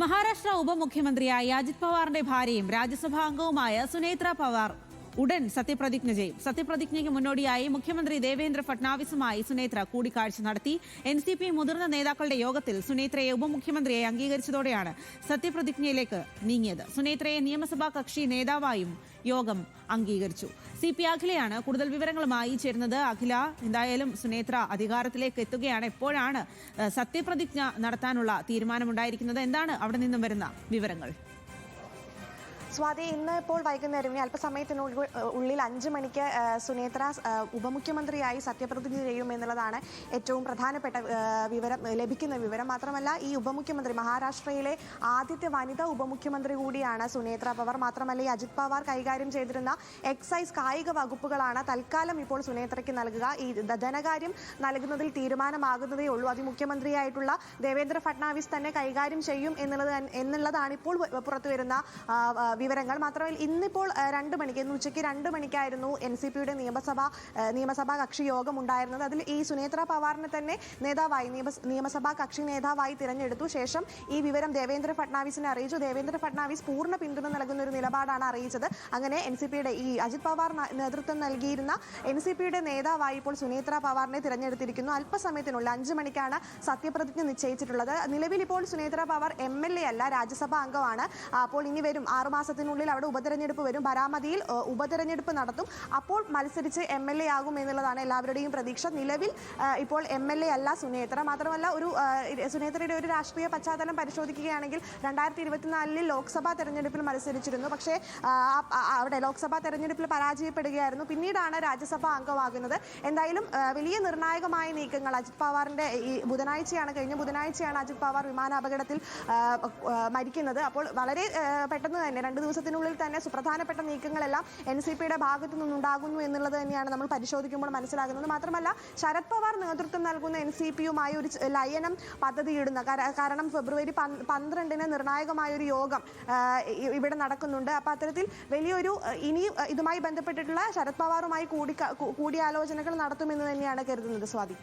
മഹാരാഷ്ട്ര ഉപമുഖ്യമന്ത്രിയായ അജിത് പവാറിന്റെ ഭാര്യയും രാജ്യസഭാംഗവുമായ സുനേത്ര പവാർ ഉടൻ സത്യപ്രതിജ്ഞ ചെയ്യും. സത്യപ്രതിജ്ഞയ്ക്ക് മുന്നോടിയായി മുഖ്യമന്ത്രി ദേവേന്ദ്ര ഫട്നാവിസുമായി സുനേത്ര കൂടിക്കാഴ്ച നടത്തി. NCP മുതിർന്ന നേതാക്കളുടെ യോഗത്തിൽ സുനേത്രയെ ഉപമുഖ്യമന്ത്രിയെ അംഗീകരിച്ചതോടെയാണ് സത്യപ്രതിജ്ഞയിലേക്ക് നീങ്ങിയത്. സുനേത്രയെ നിയമസഭാ കക്ഷി നേതാവായും യോഗം അംഗീകരിച്ചു. CP അഖിലയാണ് കൂടുതൽ വിവരങ്ങളുമായി ചേരുന്നത്. അഖില, എന്തായാലും സുനേത്ര അധികാരത്തിലേക്ക് എത്തുകയാണ്. എപ്പോഴാണ് സത്യപ്രതിജ്ഞ നടത്താനുള്ള തീരുമാനമുണ്ടായിരിക്കുന്നത്? എന്താണ് അവിടെ നിന്നും വരുന്ന വിവരങ്ങൾ? സ്വാതി, ഇന്ന് ഇപ്പോൾ വൈകുന്നേരം അല്പസമയത്തിനുള്ളിൽ 5 മണിക്ക് സുനേത്ര ഉപമുഖ്യമന്ത്രിയായി സത്യപ്രതിജ്ഞ ചെയ്യുമെന്നുള്ളതാണ് ഏറ്റവും പ്രധാനപ്പെട്ട ലഭിക്കുന്ന വിവരം. മാത്രമല്ല, ഈ ഉപമുഖ്യമന്ത്രി മഹാരാഷ്ട്രയിലെ ആദ്യത്തെ വനിതാ ഉപമുഖ്യമന്ത്രി കൂടിയാണ് സുനേത്ര പവാർ. മാത്രമല്ല, ഈ അജിത് പവാർ കൈകാര്യം ചെയ്തിരുന്ന എക്സൈസ് കായിക വകുപ്പുകളാണ് തൽക്കാലം ഇപ്പോൾ സുനേത്രയ്ക്ക് നൽകുക. ഈ ധനകാര്യം നൽകുന്നതിൽ തീരുമാനമാകുന്നതേ ഉള്ളൂ. അത് മുഖ്യമന്ത്രിയായിട്ടുള്ള ദേവേന്ദ്ര ഫട്നാവിസ് തന്നെ കൈകാര്യം ചെയ്യും എന്നുള്ളതാണ് ഇപ്പോൾ പുറത്തുവരുന്ന വിവരങ്ങൾ. മാത്രമല്ല, ഇന്നിപ്പോൾ 2 മണിക്ക് ഇന്ന് ഉച്ചയ്ക്ക് 2 മണിക്കായിരുന്നു NCPയുടെ നിയമസഭാ കക്ഷി യോഗം ഉണ്ടായിരുന്നത്. അതിൽ ഈ സുനേത്ര പവാറിനെ തന്നെ നേതാവായി നിയമസഭാ കക്ഷി നേതാവായി തിരഞ്ഞെടുത്തു. ശേഷം ഈ വിവരം ദേവേന്ദ്ര ഫട്നാവിസിനെ അറിയിച്ചു. ദേവേന്ദ്ര ഫട്നാവിസ് പൂർണ്ണ പിന്തുണ നൽകുന്ന ഒരു നിലപാടാണ് അറിയിച്ചത്. അങ്ങനെ NCPയുടെ ഈ അജിത് പവാർ നേതൃത്വം നൽകിയിരുന്ന NCPയുടെ നേതാവായി ഇപ്പോൾ സുനേത്ര പവാറിനെ തിരഞ്ഞെടുത്തിരിക്കുന്നു. അല്പസമയത്തിനുള്ളിൽ 5 മണിക്കാണ് സത്യപ്രതിജ്ഞ നിശ്ചയിച്ചിട്ടുള്ളത്. നിലവിൽ ഇപ്പോൾ സുനേത്ര പവാർ MLA അല്ല, രാജ്യസഭാ അംഗമാണ്. അപ്പോൾ ഇനി വരും 6 മാസത്തിനുള്ളിൽ അവിടെ ഉപതെരഞ്ഞെടുപ്പ് വരും. ബരാമതിയിൽ ഉപതെരഞ്ഞെടുപ്പ് നടത്തും. അപ്പോൾ മത്സരിച്ച് MLA ആകും എന്നുള്ളതാണ് എല്ലാവരുടെയും പ്രതീക്ഷ. നിലവിൽ ഇപ്പോൾ MLA അല്ല സുനേത്ര. മാത്രമല്ല, സുനേത്രയുടെ ഒരു രാഷ്ട്രീയ പശ്ചാത്തലം പരിശോധിക്കുകയാണെങ്കിൽ 2024 ലോക്സഭാ തെരഞ്ഞെടുപ്പിൽ മത്സരിച്ചിരുന്നു. പക്ഷേ അവിടെ ലോക്സഭാ തെരഞ്ഞെടുപ്പിൽ പരാജയപ്പെടുകയായിരുന്നു. പിന്നീടാണ് രാജ്യസഭാ അംഗമാകുന്നത്. എന്തായാലും വലിയ നിർണായകമായ നീക്കങ്ങൾ അജിത് പവാറിന്റെ കഴിഞ്ഞ ബുധനാഴ്ചയാണ് അജിത് പവാർ വിമാനാപകടത്തിൽ മരിക്കുന്നത്. അപ്പോൾ വളരെ പെട്ടെന്ന് തന്നെ 2 ദിവസത്തിനുള്ളിൽ തന്നെ സുപ്രധാനപ്പെട്ട നീക്കങ്ങളെല്ലാം NCPയുടെ ഭാഗത്തു നിന്നുണ്ടാകുന്നു എന്നുള്ളത് തന്നെയാണ് നമ്മൾ പരിശോധിക്കുമ്പോൾ മനസ്സിലാകുന്നത്. മാത്രമല്ല, ശരത് പവാർ നേതൃത്വം നൽകുന്ന NCPയുമായി ഒരു ലയനം പദ്ധതിയിടുന്ന കാരണം ഫെബ്രുവരി 12-ന് നിർണായകമായൊരു യോഗം ഇവിടെ നടക്കുന്നുണ്ട്. അപ്പോൾ അത്തരത്തിൽ വലിയൊരു ഇനി ഇതുമായി ബന്ധപ്പെട്ടിട്ടുള്ള ശരത് പവാറുമായി കൂടിയാലോചനകൾ നടത്തുമെന്ന് തന്നെയാണ് കരുതുന്നത്. സ്വാതി.